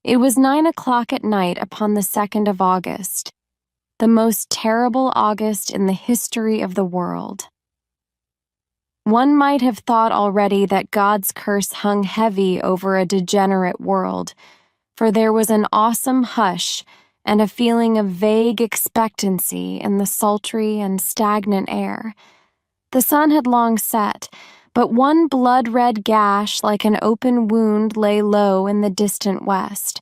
It was 9 o'clock at night upon the 2nd of August, the most terrible August in the history of the world. One might have thought already that God's curse hung heavy over a degenerate world, for there was an awesome hush and a feeling of vague expectancy in the sultry and stagnant air. The sun had long set, but one blood-red gash like an open wound lay low in the distant west.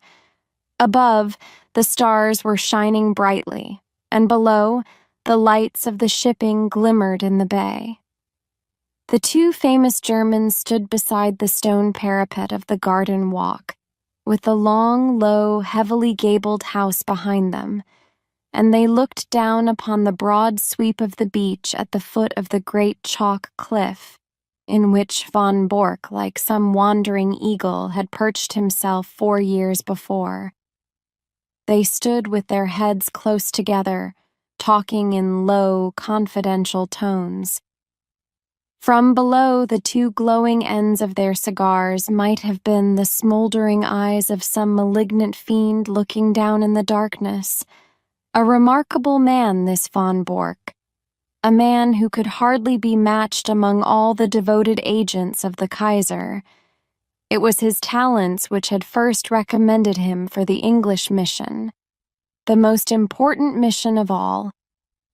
Above, the stars were shining brightly, and below, the lights of the shipping glimmered in the bay. The two famous Germans stood beside the stone parapet of the garden walk, with the long, low, heavily gabled house behind them, and they looked down upon the broad sweep of the beach at the foot of the great chalk cliff, in which von Bork, like some wandering eagle, had perched himself 4 years before. They stood with their heads close together, talking in low, confidential tones. From below, the two glowing ends of their cigars might have been the smoldering eyes of some malignant fiend looking down in the darkness. A remarkable man, this von Bork. A man who could hardly be matched among all the devoted agents of the Kaiser. It was his talents which had first recommended him for the English mission, the most important mission of all.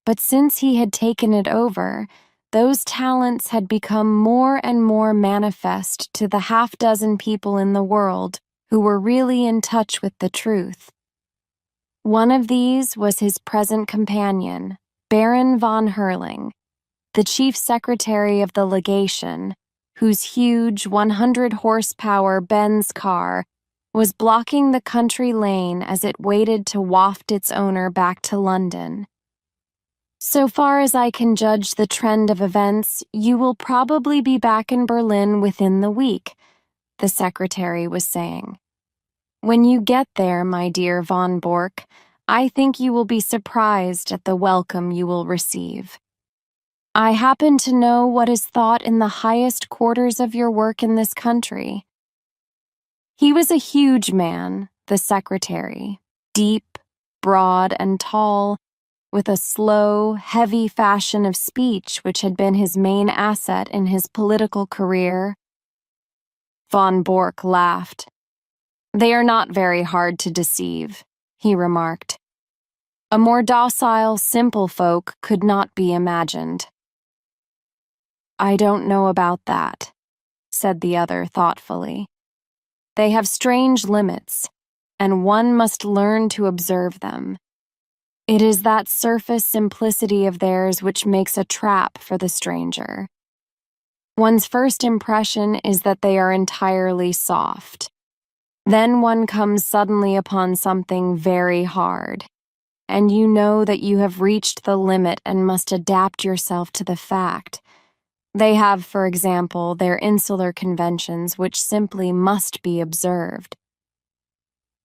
But since he had taken it over, those talents had become more and more manifest to the half-dozen people in the world who were really in touch with the truth. One of these was his present companion, Baron von Herling, the chief secretary of the legation, whose huge 100-horsepower Benz car was blocking the country lane as it waited to waft its owner back to London. So far as I can judge the trend of events, you will probably be back in Berlin within the week, the secretary was saying. When you get there, my dear von Bork, I think you will be surprised at the welcome you will receive. I happen to know what is thought in the highest quarters of your work in this country. He was a huge man, the secretary, deep, broad, and tall, with a slow, heavy fashion of speech which had been his main asset in his political career. Von Bork laughed. They are not very hard to deceive, he remarked. A more docile, simple folk could not be imagined. I don't know about that, said the other thoughtfully. They have strange limits, and one must learn to observe them. It is that surface simplicity of theirs which makes a trap for the stranger. One's first impression is that they are entirely soft. Then one comes suddenly upon something very hard, and you know that you have reached the limit and must adapt yourself to the fact. They have, for example, their insular conventions which simply must be observed.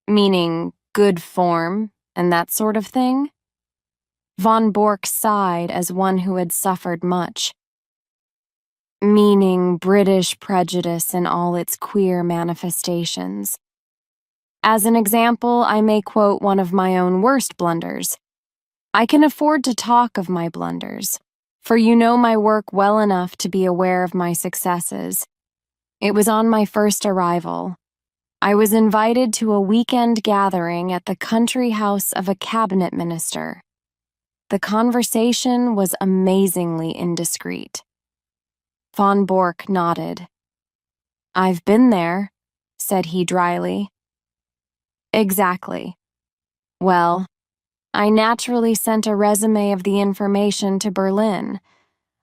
Meaning good form and that sort of thing? Von Bork sighed as one who had suffered much. Meaning British prejudice in all its queer manifestations. As an example, I may quote one of my own worst blunders. I can afford to talk of my blunders, for you know my work well enough to be aware of my successes. It was on my first arrival. I was invited to a weekend gathering at the country house of a cabinet minister. The conversation was amazingly indiscreet. Von Bork nodded. I've been there, said he dryly. Exactly. Well, I naturally sent a resume of the information to Berlin.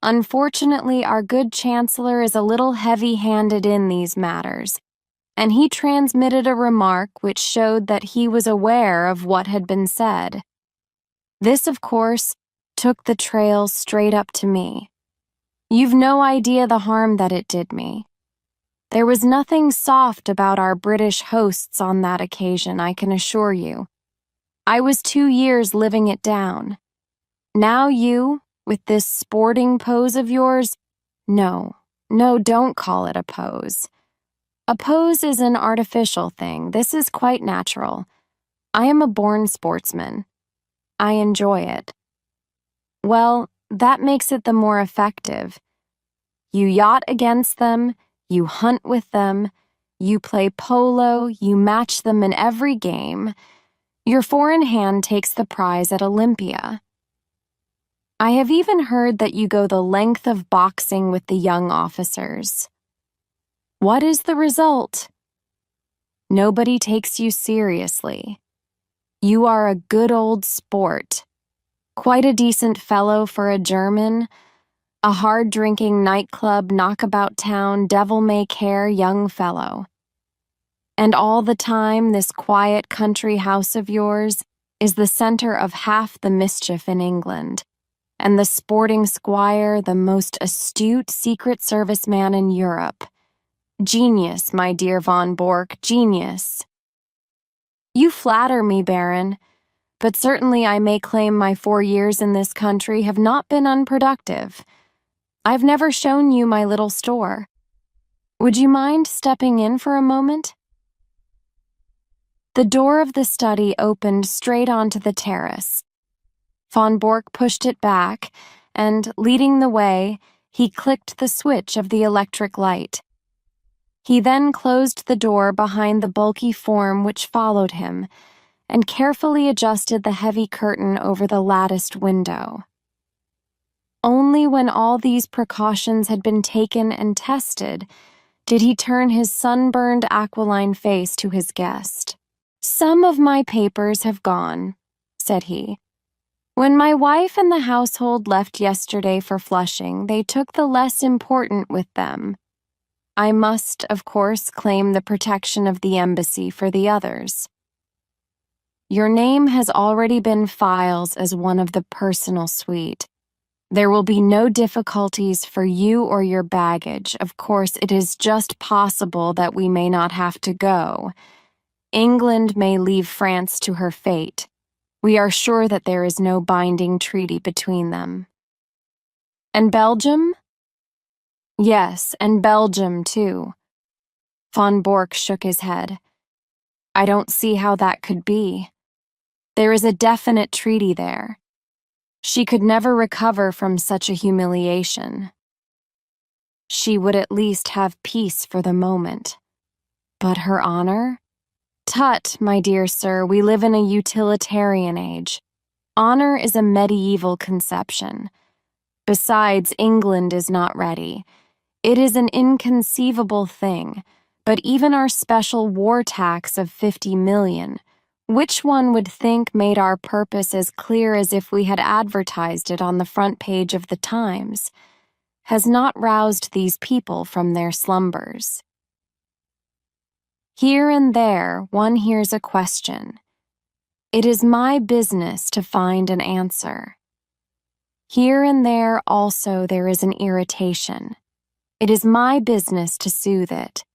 Unfortunately, our good chancellor is a little heavy-handed in these matters, and he transmitted a remark which showed that he was aware of what had been said. This, of course, took the trail straight up to me. You've no idea the harm that it did me. There was nothing soft about our British hosts on that occasion, I can assure you. I was 2 years living it down. Now you, with this sporting pose of yours, no, don't call it a pose. A pose is an artificial thing. This is quite natural. I am a born sportsman. I enjoy it. Well, that makes it the more effective. You yacht against them, you hunt with them, you play polo, you match them in every game. Your four-in-hand takes the prize at Olympia. I have even heard that you go the length of boxing with the young officers. What is the result? Nobody takes you seriously. You are a good old sport. Quite a decent fellow for a German, a hard-drinking nightclub, knockabout town, devil-may-care young fellow. And all the time, this quiet country house of yours is the center of half the mischief in England, and the sporting squire the most astute Secret Service man in Europe. Genius, my dear von Bork, genius. You flatter me, Baron, but certainly I may claim my 4 years in this country have not been unproductive. I've never shown you my little store. Would you mind stepping in for a moment? The door of the study opened straight onto the terrace. Von Bork pushed it back, and, leading the way, he clicked the switch of the electric light. He then closed the door behind the bulky form which followed him, and carefully adjusted the heavy curtain over the latticed window. Only when all these precautions had been taken and tested did he turn his sunburned aquiline face to his guest. "Some of my papers have gone," said he. "When my wife and the household left yesterday for Flushing, they took the less important with them. I must, of course, claim the protection of the embassy for the others. Your name has already been filed as one of the personal suite. There will be no difficulties for you or your baggage. Of course, it is just possible that we may not have to go. England may leave France to her fate. We are sure that there is no binding treaty between them." "And Belgium?" "Yes, and Belgium, too." Von Bork shook his head. "I don't see how that could be. There is a definite treaty there. She could never recover from such a humiliation. She would at least have peace for the moment. But her honor? Tut, my dear sir, we live in a utilitarian age. Honor is a medieval conception. Besides, England is not ready. It is an inconceivable thing, but even our special war tax of 50 million, which one would think made our purpose as clear as if we had advertised it on the front page of the Times, has not roused these people from their slumbers. Here and there one hears a question. It is my business to find an answer. Here and there also there is an irritation. It is my business to soothe it.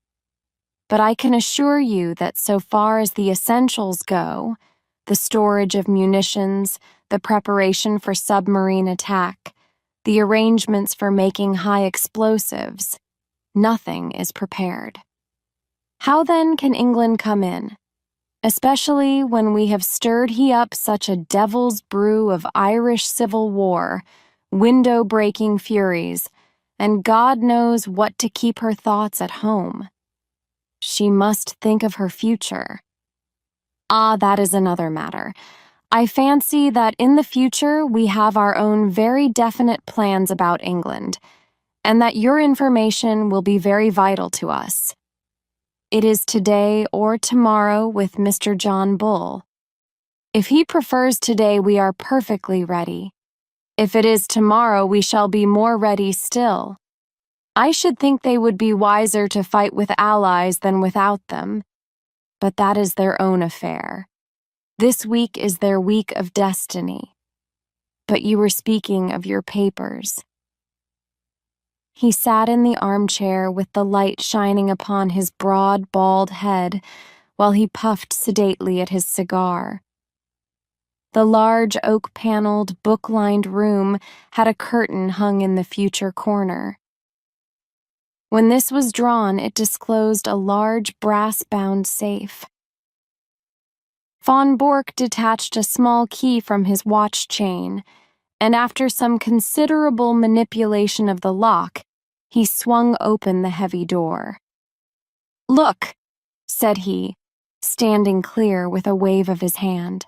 But I can assure you that so far as the essentials go, the storage of munitions, the preparation for submarine attack, the arrangements for making high explosives, nothing is prepared. How then can England come in, especially when we have stirred up such a devil's brew of Irish civil war, window-breaking furies, and God knows what to keep her thoughts at home? She must think of her future. Ah, that is another matter. I fancy that in the future we have our own very definite plans about England, and that your information will be very vital to us. It is today or tomorrow with Mr. John Bull. If he prefers today, we are perfectly ready. If it is tomorrow, we shall be more ready still. I should think they would be wiser to fight with allies than without them, but that is their own affair. This week is their week of destiny. But you were speaking of your papers." He sat in the armchair with the light shining upon his broad, bald head while he puffed sedately at his cigar. The large oak-paneled, book-lined room had a curtain hung in the future corner. When this was drawn, it disclosed a large brass-bound safe. Von Bork detached a small key from his watch chain, and after some considerable manipulation of the lock, he swung open the heavy door. "Look," said he, standing clear with a wave of his hand.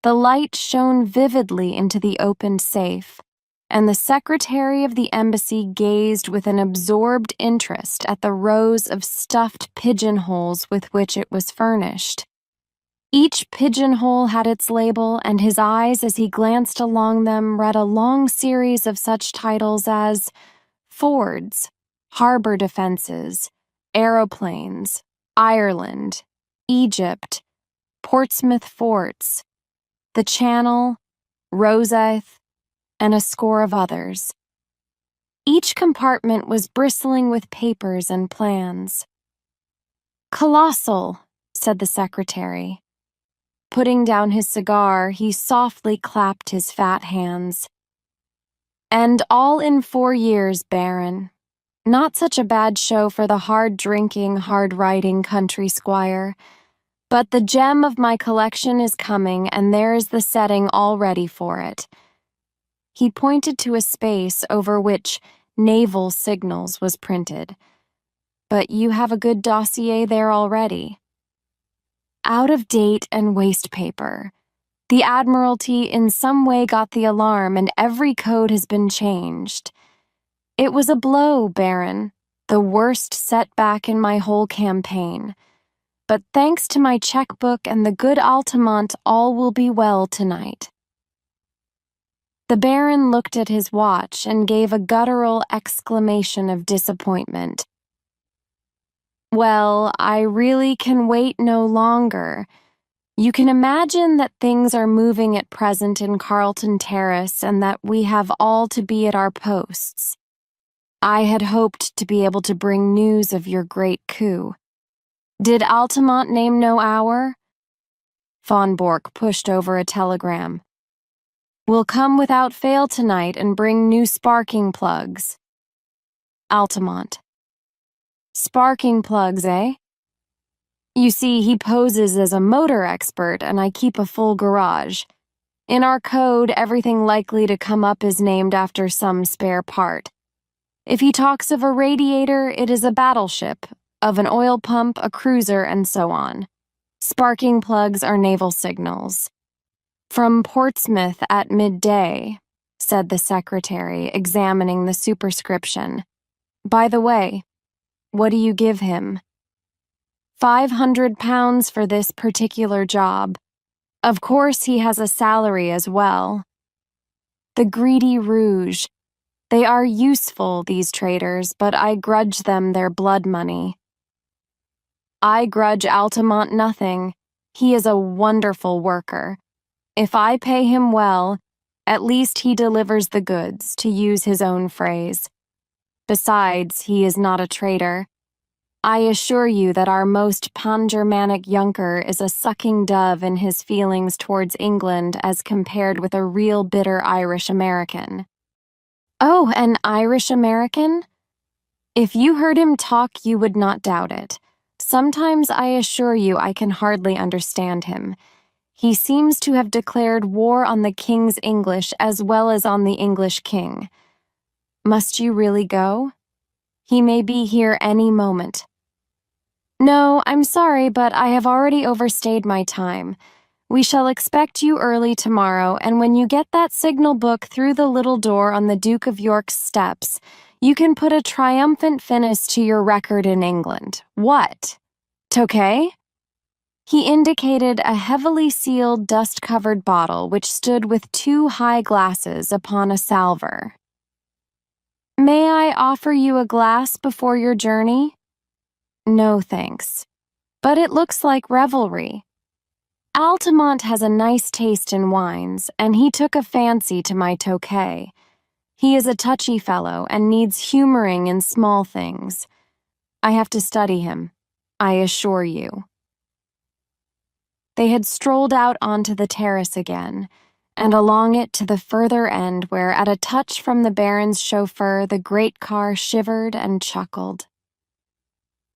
The light shone vividly into the opened safe, and the secretary of the embassy gazed with an absorbed interest at the rows of stuffed pigeonholes with which it was furnished. Each pigeonhole had its label, and his eyes, as he glanced along them, read a long series of such titles as Fords, Harbor Defenses, Aeroplanes, Ireland, Egypt, Portsmouth Forts, the Channel, Rosyth, and a score of others. Each compartment was bristling with papers and plans. "Colossal," said the secretary. Putting down his cigar, he softly clapped his fat hands. "And all in 4 years, Baron. Not such a bad show for the hard-drinking, hard-writing country squire. But the gem of my collection is coming, and there is the setting all ready for it." He pointed to a space over which Naval Signals was printed. "But you have a good dossier there already." "Out of date and waste paper. The Admiralty in some way got the alarm, and every code has been changed. It was a blow, Baron, the worst setback in my whole campaign. But thanks to my checkbook and the good Altamont, all will be well tonight." The Baron looked at his watch and gave a guttural exclamation of disappointment. "Well, I really can wait no longer. You can imagine that things are moving at present in Carlton Terrace and that we have all to be at our posts. I had hoped to be able to bring news of your great coup. Did Altamont name no hour?" Von Bork pushed over a telegram. "Will come without fail tonight and bring new sparking plugs." Altamont. "Sparking plugs, eh? You see, he poses as a motor expert, and I keep a full garage. In our code, everything likely to come up is named after some spare part. If he talks of a radiator, it is a battleship, of an oil pump, a cruiser, and so on. Sparking plugs are naval signals." "From Portsmouth at midday," said the secretary, examining the superscription. "By the way, what do you give him?" £500 for this particular job. Of course he has a salary as well." The greedy rouge. They are useful, these traders, but I grudge them their blood money. "I grudge Altamont nothing. He is a wonderful worker. If I pay him well, at least he delivers the goods, to use his own phrase. Besides, he is not a traitor. I assure you that our most pan-Germanic Junker is a sucking dove in his feelings towards England as compared with a real bitter Irish-American." "Oh, an Irish-American?" "If you heard him talk, you would not doubt it. Sometimes I assure you I can hardly understand him. He seems to have declared war on the King's English as well as on the English King. Must you really go? He may be here any moment." "No, I'm sorry, but I have already overstayed my time. We shall expect you early tomorrow, and when you get that signal book through the little door on the Duke of York's steps, you can put a triumphant finis to your record in England. What? Tokay?" He indicated a heavily sealed, dust-covered bottle which stood with 2 high glasses upon a salver. "May I offer you a glass before your journey?" "No, thanks. But it looks like revelry. Altamont has a nice taste in wines, and he took a fancy to my Tokay. He is a touchy fellow and needs humoring in small things. I have to study him, I assure you." They had strolled out onto the terrace again, and along it to the further end where, at a touch from the Baron's chauffeur, the great car shivered and chuckled.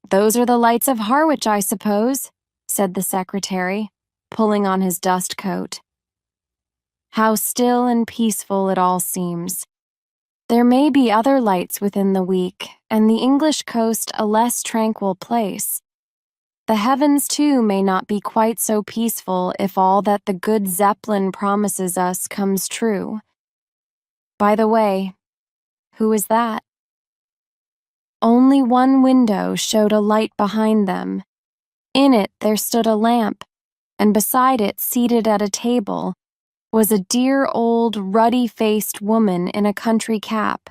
"Those are the lights of Harwich, I suppose," said the secretary, pulling on his dust coat. "How still and peaceful it all seems. There may be other lights within the week, and the English coast a less tranquil place. The heavens, too, may not be quite so peaceful if all that the good Zeppelin promises us comes true. By the way, who is that?" Only one window showed a light behind them. In it there stood a lamp, and beside it, seated at a table, was a dear old ruddy-faced woman in a country cap.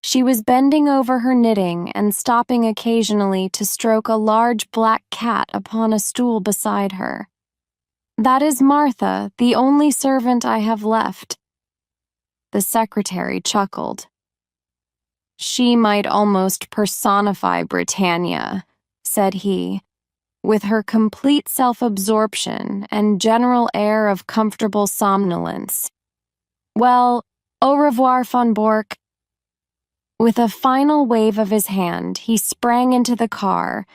She was bending over her knitting and stopping occasionally to stroke a large black cat upon a stool beside her. "That is Martha, the only servant I have left." The secretary chuckled. "She might almost personify Britannia," said he, "with her complete self-absorption and general air of comfortable somnolence. Well, au revoir, von Bork." With a final wave of his hand, he sprang into the car,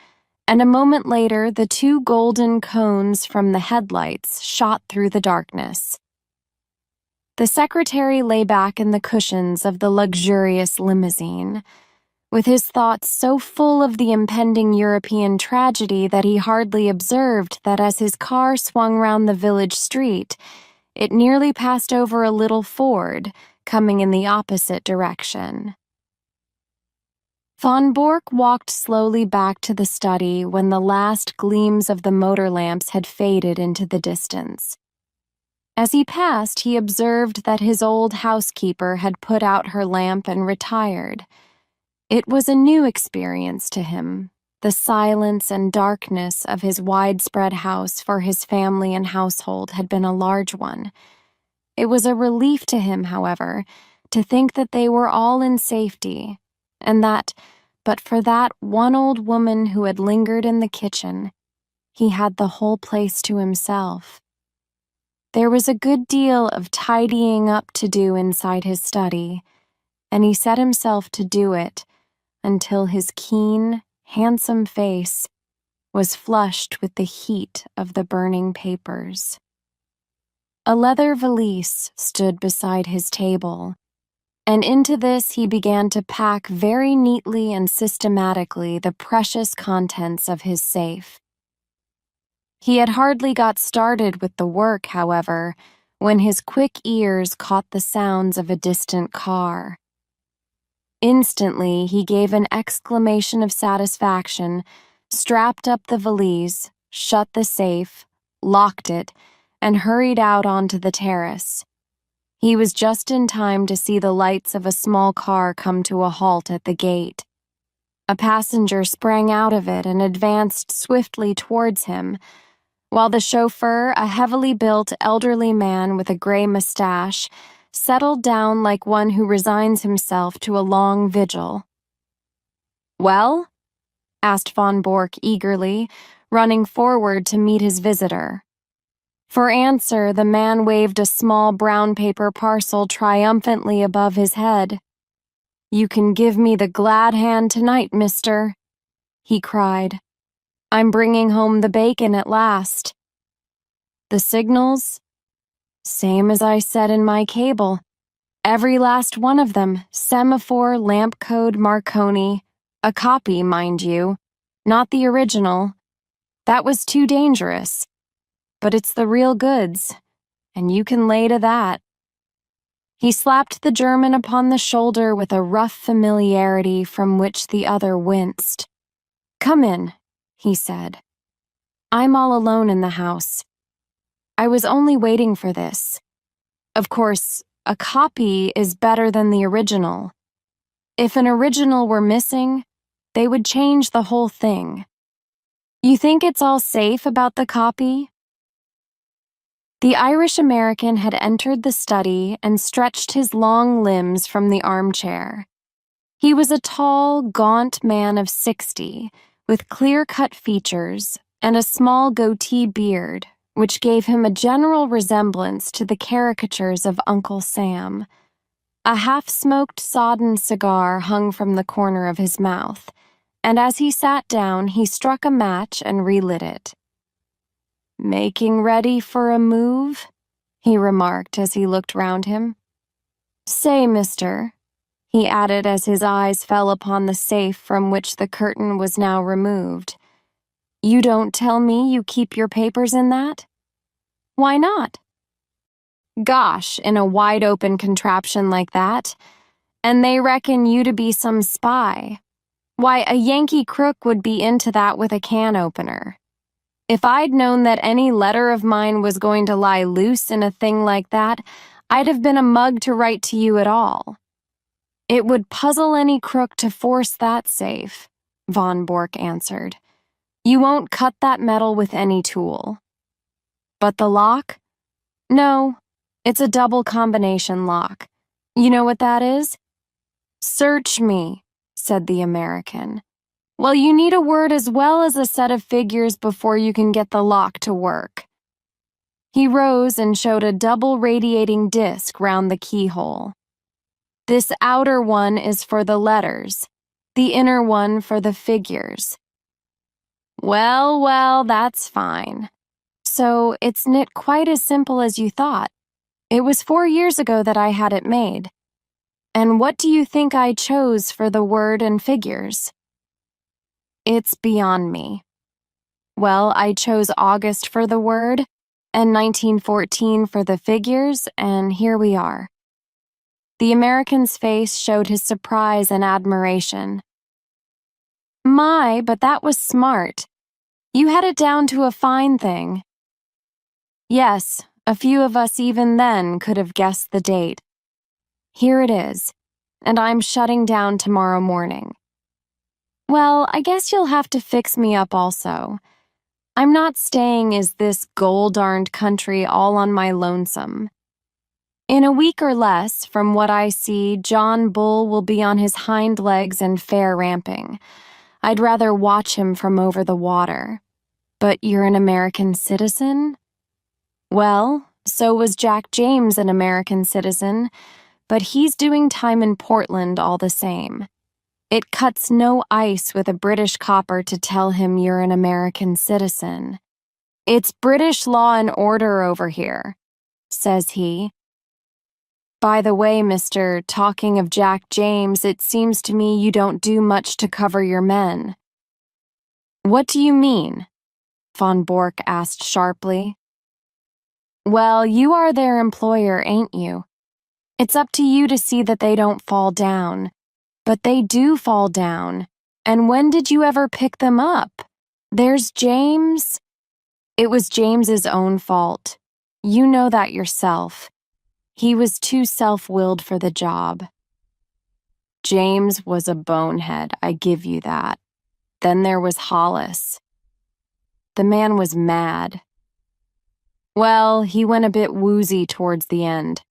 and a moment later the two golden cones from the headlights shot through the darkness. The secretary lay back in the cushions of the luxurious limousine, with his thoughts so full of the impending European tragedy that he hardly observed that as his car swung round the village street, it nearly passed over a little Ford, coming in the opposite direction. Von Bork walked slowly back to the study when the last gleams of the motor lamps had faded into the distance. As he passed, he observed that his old housekeeper had put out her lamp and retired. It was a new experience to him. The silence and darkness of his widespread house for his family and household had been a large one. It was a relief to him, however, to think that they were all in safety, and that, but for that one old woman who had lingered in the kitchen, he had the whole place to himself. There was a good deal of tidying up to do inside his study, and he set himself to do it until his keen, handsome face was flushed with the heat of the burning papers. A leather valise stood beside his table, and into this he began to pack very neatly and systematically the precious contents of his safe. He had hardly got started with the work, however, when his quick ears caught the sounds of a distant car. Instantly, he gave an exclamation of satisfaction, strapped up the valise, shut the safe, locked it, and hurried out onto the terrace. He was just in time to see the lights of a small car come to a halt at the gate. A passenger sprang out of it and advanced swiftly towards him, while the chauffeur, a heavily built elderly man with a gray mustache, settled down like one who resigns himself to a long vigil. "Well?" asked von Bork eagerly, running forward to meet his visitor. For answer, the man waved a small brown paper parcel triumphantly above his head. "You can give me the glad hand tonight, mister," he cried. "I'm bringing home the bacon at last." "The signals?" "Same as I said in my cable. Every last one of them, semaphore, lamp code, Marconi. A copy, mind you, not the original. That was too dangerous. But it's the real goods, and you can lay to that." He slapped the German upon the shoulder with a rough familiarity from which the other winced. "Come in," he said. "I'm all alone in the house. I was only waiting for this. Of course, a copy is better than the original. If an original were missing, they would change the whole thing. You think it's all safe about the copy?" The Irish-American had entered the study and stretched his long limbs from the armchair. He was a tall, gaunt man of 60, with clear-cut features and a small goatee beard, which gave him a general resemblance to the caricatures of Uncle Sam. A half-smoked, sodden cigar hung from the corner of his mouth, and as he sat down, he struck a match and relit it. "Making ready for a move?" he remarked as he looked round him. "Say, mister," he added as his eyes fell upon the safe from which the curtain was now removed, "you don't tell me you keep your papers in that?" "Why not?" "Gosh, in a wide-open contraption like that. And they reckon you to be some spy. Why, a Yankee crook would be into that with a can opener. If I'd known that any letter of mine was going to lie loose in a thing like that, I'd have been a mug to write to you at all. It would puzzle any crook to force that safe," Von Bork answered. "You won't cut that metal with any tool." "But the lock?" "No, it's a double combination lock. You know what that is?" "Search me," said the American. "Well, you need a word as well as a set of figures before you can get the lock to work." He rose and showed a double radiating disc round the keyhole. "This outer one is for the letters, the inner one for the figures." "Well, well, that's fine. So it's knit quite as simple as you thought. It was 4 years ago that I had it made. And what do you think I chose for the word and figures?" "It's beyond me." "Well, I chose August for the word, and 1914 for the figures, and here we are." The American's face showed his surprise and admiration. "My, but that was smart. You had it down to a fine thing." "Yes, a few of us even then could have guessed the date. Here it is, and I'm shutting down tomorrow morning." "Well, I guess you'll have to fix me up also. I'm not staying in this goal-darned country all on my lonesome. In a week or less, from what I see, John Bull will be on his hind legs and fair ramping. I'd rather watch him from over the water. But you're an American citizen?" "Well, so was Jack James an American citizen, but he's doing time in Portland all the same. It cuts no ice with a British copper to tell him you're an American citizen. It's British law and order over here," says he. "By the way, mister, talking of Jack James, it seems to me you don't do much to cover your men." "What do you mean?" Von Bork asked sharply. "Well, you are their employer, ain't you? It's up to you to see that they don't fall down. But they do fall down. And when did you ever pick them up? There's James." "It was James's own fault. You know that yourself. He was too self-willed for the job." "James was a bonehead, I give you that. Then there was Hollis. The man was mad. Well, he went a bit woozy towards the end.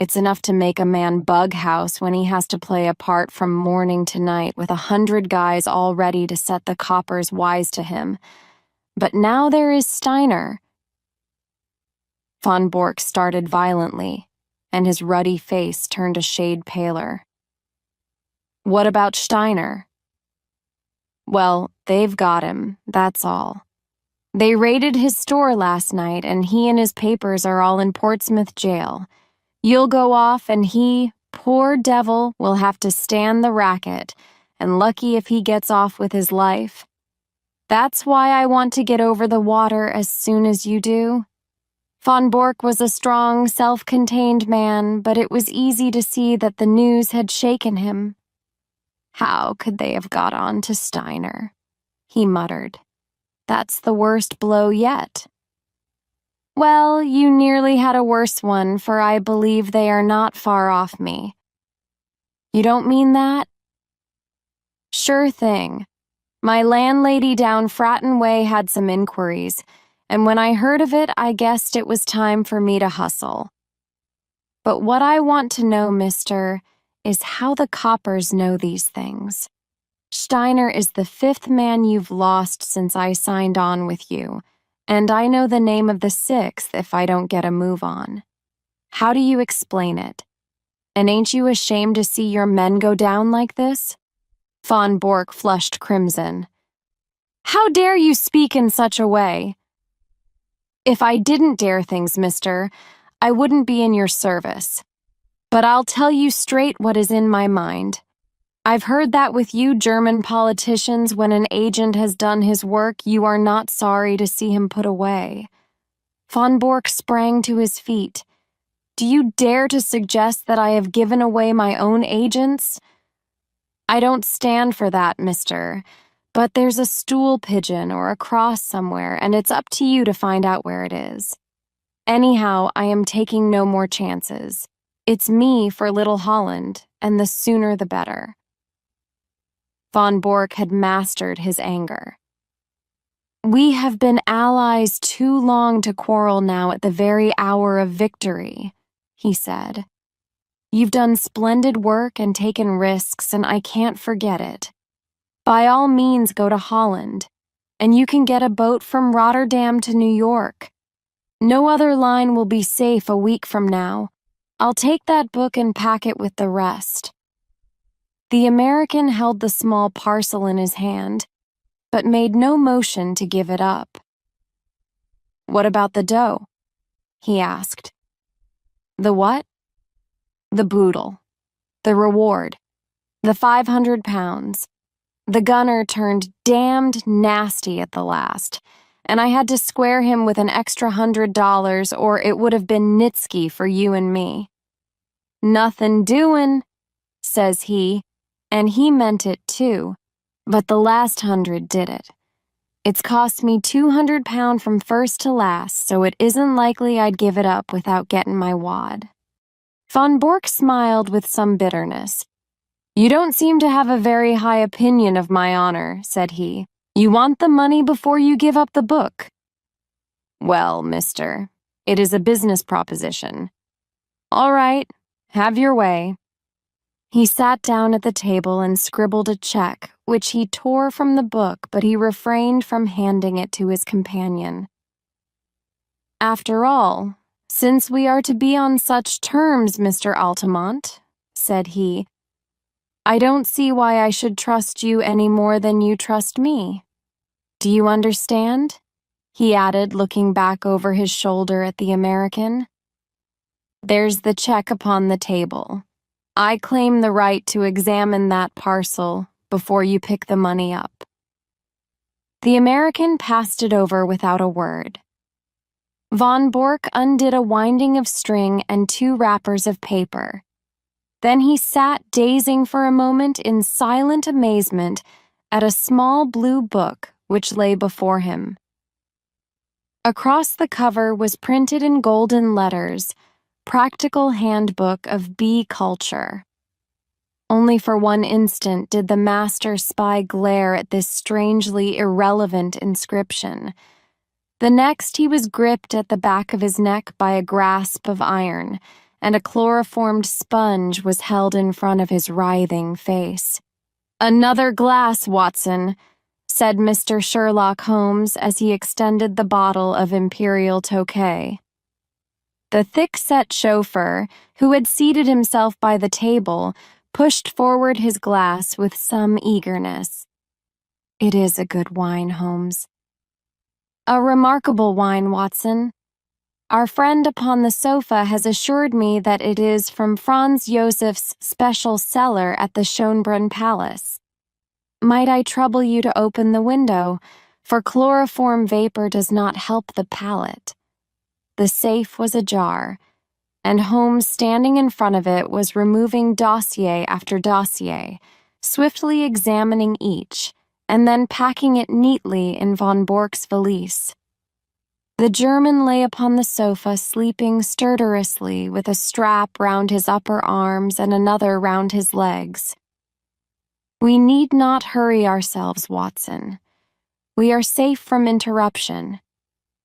It's enough to make a man bug house when he has to play a part from morning to night with 100 guys all ready to set the coppers wise to him. But now there is Steiner." Von Bork started violently, and his ruddy face turned a shade paler. "What about Steiner?" "Well, they've got him, that's all. They raided his store last night, and he and his papers are all in Portsmouth jail. You'll go off, and he, poor devil, will have to stand the racket, and lucky if he gets off with his life. That's why I want to get over the water as soon as you do." Von Bork was a strong, self-contained man, but it was easy to see that the news had shaken him. "How could they have got on to Steiner?" he muttered. "That's the worst blow yet." "Well, you nearly had a worse one, for I believe they are not far off me." "You don't mean that?" "Sure thing. My landlady down Fratton Way had some inquiries, and when I heard of it, I guessed it was time for me to hustle. But what I want to know, mister, is how the coppers know these things. Steiner is the 5th man you've lost since I signed on with you, And I know the name of the sixth if I don't get a move on. How do you explain it? And ain't you ashamed to see your men go down like this? Von Bork flushed crimson. How dare you speak in such a way? If I didn't dare things, mister, I wouldn't be in your service. But I'll tell you straight what is in my mind. I've heard that with you German politicians, when an agent has done his work, you are not sorry to see him put away. Von Bork sprang to his feet. Do you dare to suggest that I have given away my own agents? I don't stand for that, mister, but there's a stool pigeon or a cross somewhere, and it's up to you to find out where it is. Anyhow, I am taking no more chances. It's me for Little Holland, and the sooner the better. Von Bork had mastered his anger. We have been allies too long to quarrel now at the very hour of victory, he said. You've done splendid work and taken risks, and I can't forget it. By all means, go to Holland, and you can get a boat from Rotterdam to New York. No other line will be safe a week from now. I'll take that book and pack it with the rest. The American held the small parcel in his hand, but made no motion to give it up. What about the dough? He asked. The what? The boodle. The reward. The 500 pounds. The gunner turned damned nasty at the last, and I had to square him with an extra $100 or it would have been Nitsky for you and me. Nothin' doin', says he, and he meant it too, but the last 100 did it. It's cost me £200 from first to last, so it isn't likely I'd give it up without getting my wad. Von Bork smiled with some bitterness. You don't seem to have a very high opinion of my honor, said he. You want the money before you give up the book. Well, mister, it is a business proposition. All right, have your way. He sat down at the table and scribbled a check, which he tore from the book, but he refrained from handing it to his companion. After all, since we are to be on such terms, Mr. Altamont, said he, I don't see why I should trust you any more than you trust me. Do you understand? He added, looking back over his shoulder at the American. There's the check upon the table. I claim the right to examine that parcel before you pick the money up. The American passed it over without a word. Von Bork undid a winding of string and 2 wrappers of paper. Then he sat gazing for a moment in silent amazement at a small blue book which lay before him. Across the cover was printed in golden letters, Practical Handbook of Bee Culture. Only for one instant did the master spy glare at this strangely irrelevant inscription. The next he was gripped at the back of his neck by a grasp of iron, and a chloroformed sponge was held in front of his writhing face. Another glass, Watson, said Mr. Sherlock Holmes as he extended the bottle of Imperial Tokay. The thick-set chauffeur, who had seated himself by the table, pushed forward his glass with some eagerness. It is a good wine, Holmes. A remarkable wine, Watson. Our friend upon the sofa has assured me that it is from Franz Josef's special cellar at the Schönbrunn Palace. Might I trouble you to open the window, for chloroform vapor does not help the palate. The safe was ajar, and Holmes, standing in front of it, was removing dossier after dossier, swiftly examining each, and then packing it neatly in Von Bork's valise. The German lay upon the sofa sleeping stertorously with a strap round his upper arms and another round his legs. We need not hurry ourselves, Watson. We are safe from interruption.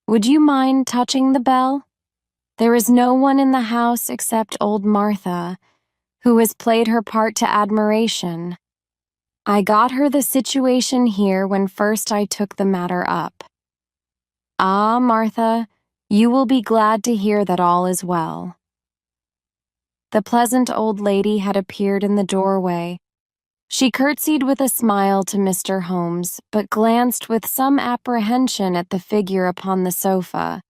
Would you mind touching the bell? There is no one in the house except old Martha, who has played her part to admiration. I got her the situation here when first I took the matter up. Ah, Martha, you will be glad to hear that all is well. The pleasant old lady had appeared in the doorway. She curtsied with a smile to Mr. Holmes, but glanced with some apprehension at the figure upon the sofa.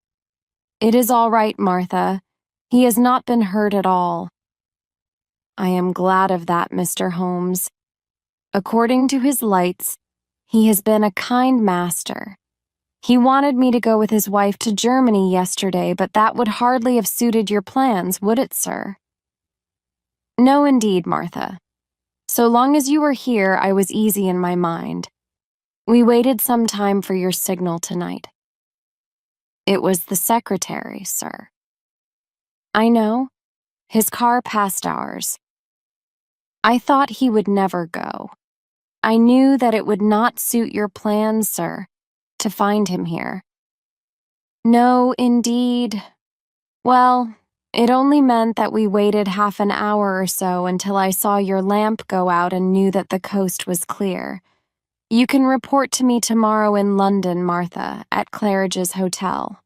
"It is all right, Martha. He has not been hurt at all." "I am glad of that, Mr. Holmes. According to his lights, he has been a kind master. He wanted me to go with his wife to Germany yesterday, but that would hardly have suited your plans, would it, sir?" "No, indeed, Martha. So long as you were here, I was easy in my mind. We waited some time for your signal tonight." "It was the secretary, sir." "I know. His car passed ours. I thought he would never go. I knew that it would not suit your plans, sir, to find him here." "No, indeed. Well, it only meant that we waited half an hour or so until I saw your lamp go out and knew that the coast was clear. You can report to me tomorrow in London, Martha, at Claridge's Hotel."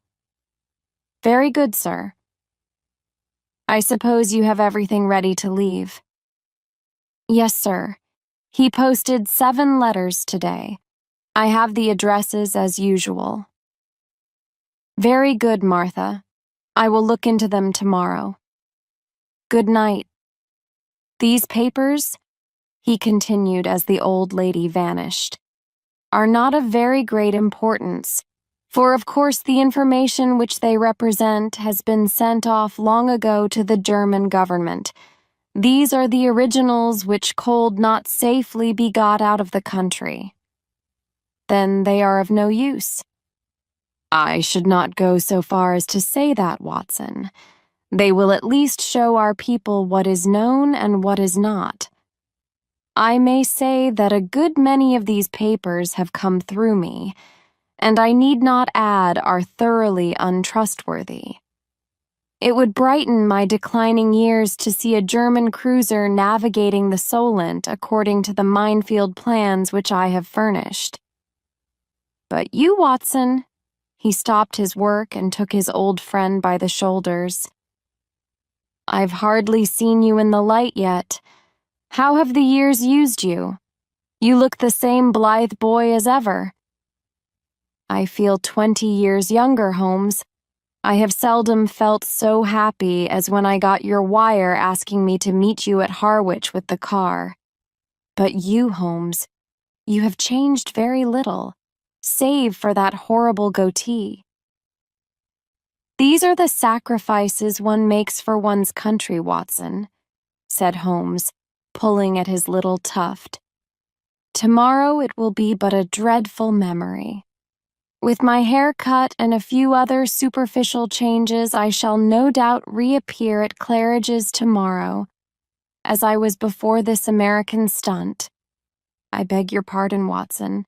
"Very good, sir. I suppose you have everything ready to leave?" "Yes, sir. He posted 7 letters today. I have the addresses as usual." "Very good, Martha. I will look into them tomorrow. Good night. These papers," he continued as the old lady vanished, "are not of very great importance, for of course the information which they represent has been sent off long ago to the German government. These are the originals which could not safely be got out of the country." "Then they are of no use." "I should not go so far as to say that, Watson. They will at least show our people what is known and what is not. I may say that a good many of these papers have come through me, and I need not add are thoroughly untrustworthy. It would brighten my declining years to see a German cruiser navigating the Solent according to the minefield plans which I have furnished. But you, Watson," he stopped his work and took his old friend by the shoulders, "I've hardly seen you in the light yet. How have the years used you? You look the same blithe boy as ever." "I feel 20 years younger, Holmes. I have seldom felt so happy as when I got your wire asking me to meet you at Harwich with the car. But you, Holmes, you have changed very little, save for that horrible goatee." "These are the sacrifices one makes for one's country, Watson," said Holmes, pulling at his little tuft. "Tomorrow it will be but a dreadful memory. With my hair cut and a few other superficial changes, I shall no doubt reappear at Claridge's tomorrow, as I was before this American stunt. I beg your pardon, Watson.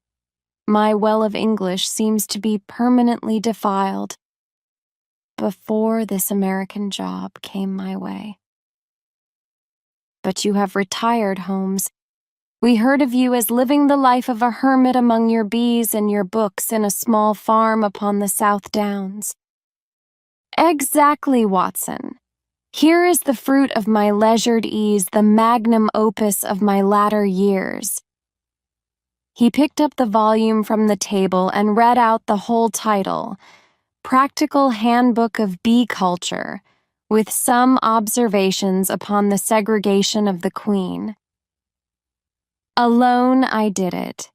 My well of English seems to be permanently defiled. Before this American job came my way." "But you have retired, Holmes. We heard of you as living the life of a hermit among your bees and your books in a small farm upon the South Downs." "Exactly, Watson. Here is the fruit of my leisured ease, the magnum opus of my latter years." He picked up the volume from the table and read out the whole title, "Practical Handbook of Bee Culture, with some observations upon the segregation of the queen. Alone I did it.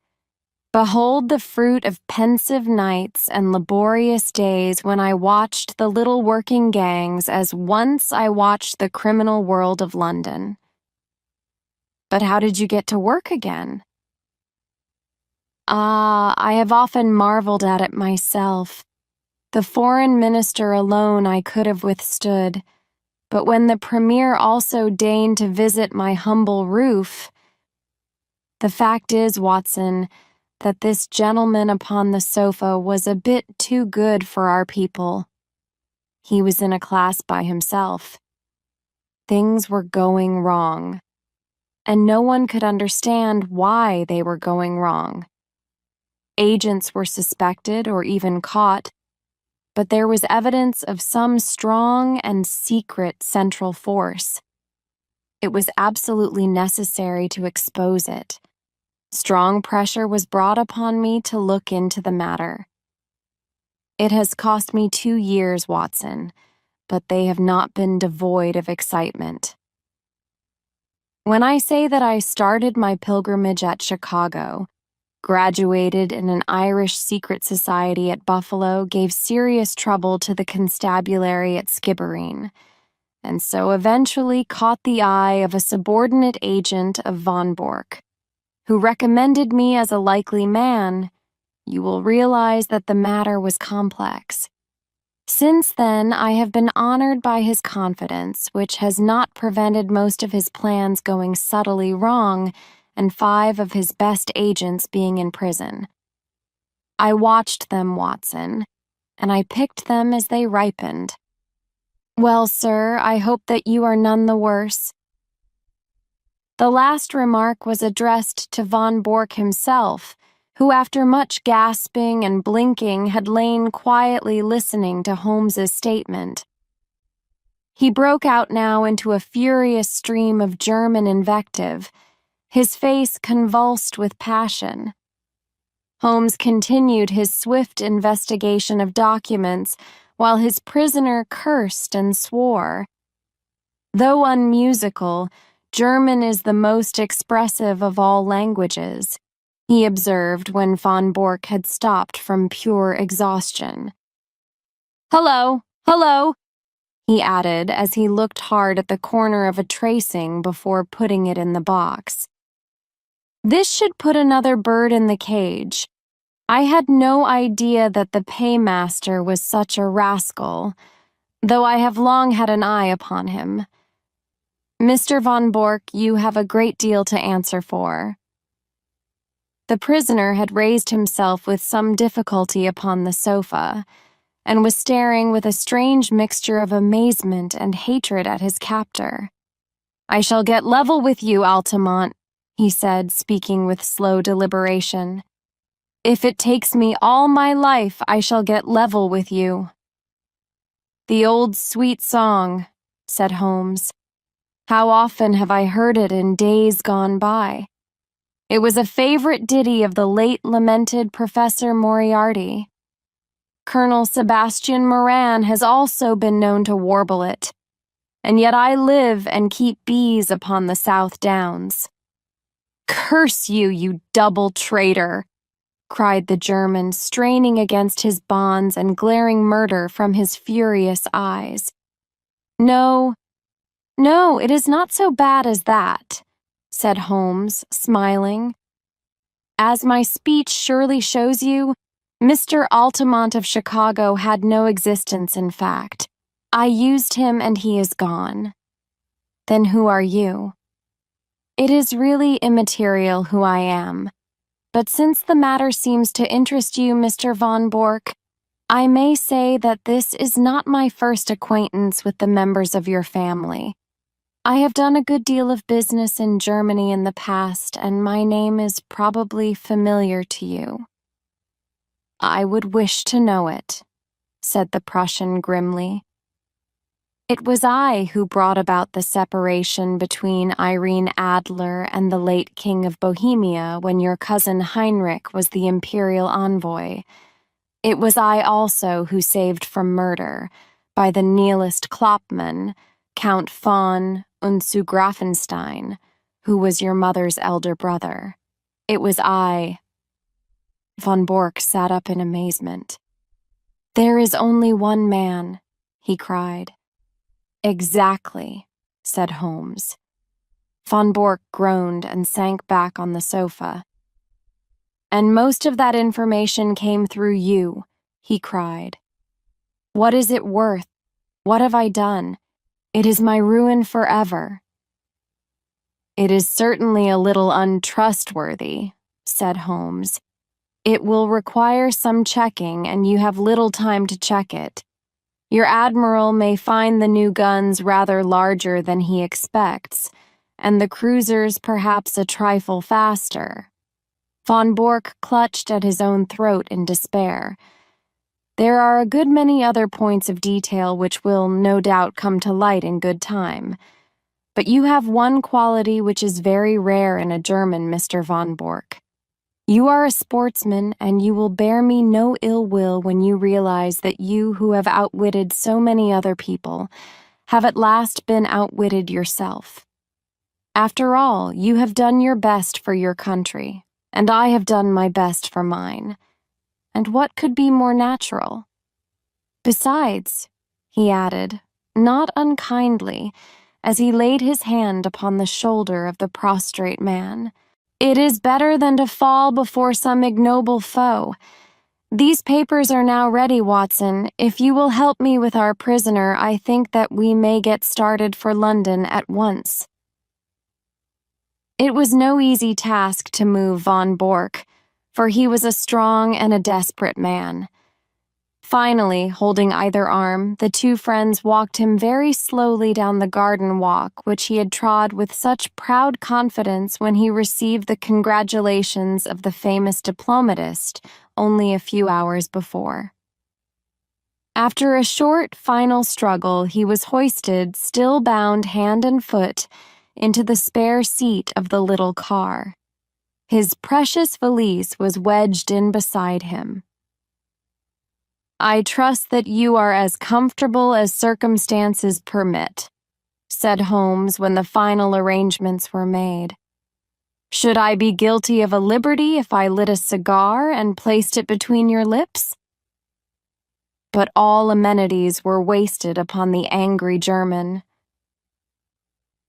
Behold the fruit of pensive nights and laborious days when I watched the little working gangs as once I watched the criminal world of London." "But how did you get to work again?" "Ah, I have often marveled at it myself. The foreign minister alone I could have withstood, but when the premier also deigned to visit my humble roof— The fact is, Watson, that this gentleman upon the sofa was a bit too good for our people. He was in a class by himself. Things were going wrong, and no one could understand why they were going wrong. Agents were suspected or even caught, but there was evidence of some strong and secret central force. It was absolutely necessary to expose it. Strong pressure was brought upon me to look into the matter. It has cost me 2 years, Watson, but they have not been devoid of excitement. When I say that I started my pilgrimage at Chicago, graduated in an Irish secret society at Buffalo, gave serious trouble to the constabulary at Skibbereen, and so eventually caught the eye of a subordinate agent of von Bork, who recommended me as a likely man, you will realize that the matter was complex. Since then, I have been honored by his confidence, which has not prevented most of his plans going subtly wrong and 5 of his best agents being in prison. I watched them, Watson, and I picked them as they ripened. Well, sir, I hope that you are none the worse. The last remark was addressed to von Bork himself, who after much gasping and blinking had lain quietly listening to Holmes's statement. He broke out now into a furious stream of German invective, his face convulsed with passion. Holmes continued his swift investigation of documents while his prisoner cursed and swore. Though unmusical, German is the most expressive of all languages, he observed when von Bork had stopped from pure exhaustion. Hello, hello, he added as he looked hard at the corner of a tracing before putting it in the box. This should put another bird in the cage. I had no idea that the paymaster was such a rascal, though I have long had an eye upon him. Mr. von Bork, you have a great deal to answer for. The prisoner had raised himself with some difficulty upon the sofa, and was staring with a strange mixture of amazement and hatred at his captor. I shall get level with you, Altamont, he said, speaking with slow deliberation. If it takes me all my life, I shall get level with you. The old sweet song, said Holmes. How often have I heard it in days gone by? It was a favorite ditty of the late lamented Professor Moriarty. Colonel Sebastian Moran has also been known to warble it, and yet I live and keep bees upon the South Downs. Curse you, you double traitor, cried the German, straining against his bonds and glaring murder from his furious eyes. No, it is not so bad as that, said Holmes, smiling. As my speech surely shows you, Mr. Altamont of Chicago had no existence in fact. I used him and he is gone. Then who are you? It is really immaterial who I am, but since the matter seems to interest you, Mr. von Bork, I may say that this is not my first acquaintance with the members of your family. I have done a good deal of business in Germany in the past, and my name is probably familiar to you. I would wish to know it, said the Prussian grimly. It was I who brought about the separation between Irene Adler and the late King of Bohemia when your cousin Heinrich was the imperial envoy. It was I also who saved from murder, by the nihilist Kloppmann, Count von und zu Grafenstein, who was your mother's elder brother. It was I. Von Bork sat up in amazement. There is only one man, he cried. Exactly, said Holmes. Von Bork groaned and sank back on the sofa. And most of that information came through you, he cried. What is it worth? What have I done? It is my ruin forever. It is certainly a little untrustworthy, said Holmes. It will require some checking, and you have little time to check it. Your admiral may find the new guns rather larger than he expects, and the cruisers perhaps a trifle faster. Von Bork clutched at his own throat in despair. There are a good many other points of detail which will no doubt come to light in good time. But you have one quality which is very rare in a German, Mr. von Bork. You are a sportsman, and you will bear me no ill will when you realize that you, who have outwitted so many other people, have at last been outwitted yourself. After all, you have done your best for your country, and I have done my best for mine. And what could be more natural? Besides, he added, not unkindly, as he laid his hand upon the shoulder of the prostrate man, it is better than to fall before some ignoble foe. These papers are now ready, Watson. If you will help me with our prisoner, I think that we may get started for London at once. It was no easy task to move von Bork, for he was a strong and a desperate man. Finally, holding either arm, the two friends walked him very slowly down the garden walk which he had trod with such proud confidence when he received the congratulations of the famous diplomatist only a few hours before. After a short, final struggle, he was hoisted, still bound hand and foot, into the spare seat of the little car. His precious valise was wedged in beside him. I trust that you are as comfortable as circumstances permit, said Holmes when the final arrangements were made. Should I be guilty of a liberty if I lit a cigar and placed it between your lips? But all amenities were wasted upon the angry German.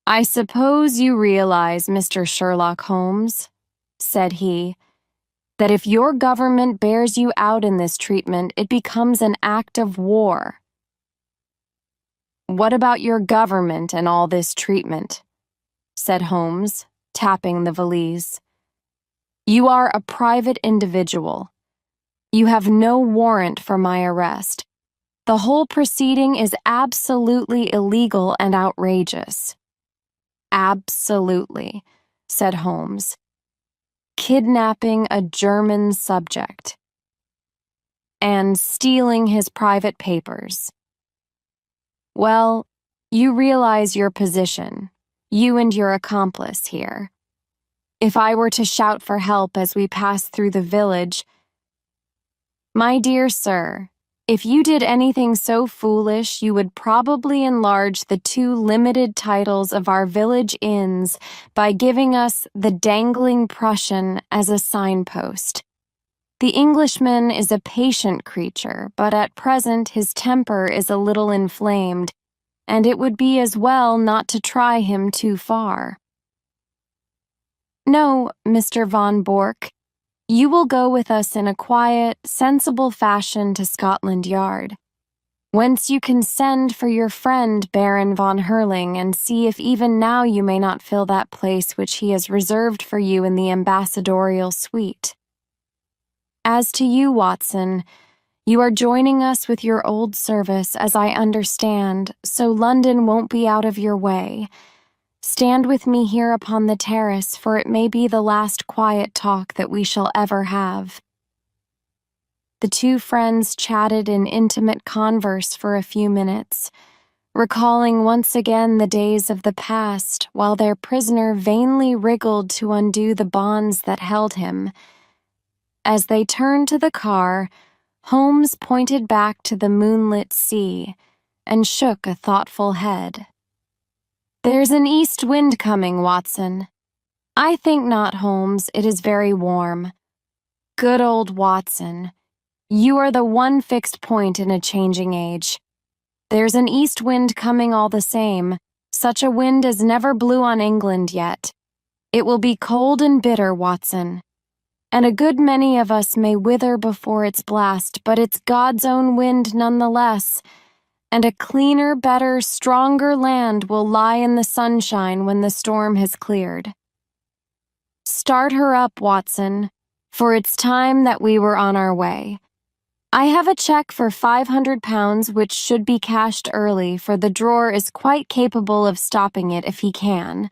I suppose you realize, Mr. Sherlock Holmes, said he, that if your government bears you out in this treatment, it becomes an act of war. What about your government and all this treatment? Said Holmes, tapping the valise. You are a private individual. You have no warrant for my arrest. The whole proceeding is absolutely illegal and outrageous. Absolutely, said Holmes. Kidnapping a German subject and stealing his private papers. Well, you realize your position, you and your accomplice here. If I were to shout for help as we pass through the village, my dear sir, if you did anything so foolish, you would probably enlarge the two limited titles of our village inns by giving us the Dangling Prussian as a signpost. The Englishman is a patient creature, but at present his temper is a little inflamed, and it would be as well not to try him too far. No, Mr. von Bork. You will go with us in a quiet, sensible fashion to Scotland Yard, whence you can send for your friend Baron von Herling and see if even now you may not fill that place which he has reserved for you in the ambassadorial suite. As to you, Watson, you are joining us with your old service, as I understand, so London won't be out of your way. Stand with me here upon the terrace, for it may be the last quiet talk that we shall ever have. The two friends chatted in intimate converse for a few minutes, recalling once again the days of the past, while their prisoner vainly wriggled to undo the bonds that held him. As they turned to the car, Holmes pointed back to the moonlit sea and shook a thoughtful head. There's an east wind coming, Watson. I think not, Holmes. It is very warm. Good old Watson. You are the one fixed point in a changing age. There's an east wind coming all the same. Such a wind as never blew on England yet. It will be cold and bitter, Watson. And a good many of us may wither before its blast, but it's God's own wind nonetheless. And a cleaner, better, stronger land will lie in the sunshine when the storm has cleared. Start her up, Watson, for it's time that we were on our way. I have a check for £500 which should be cashed early, for the drawer is quite capable of stopping it if he can.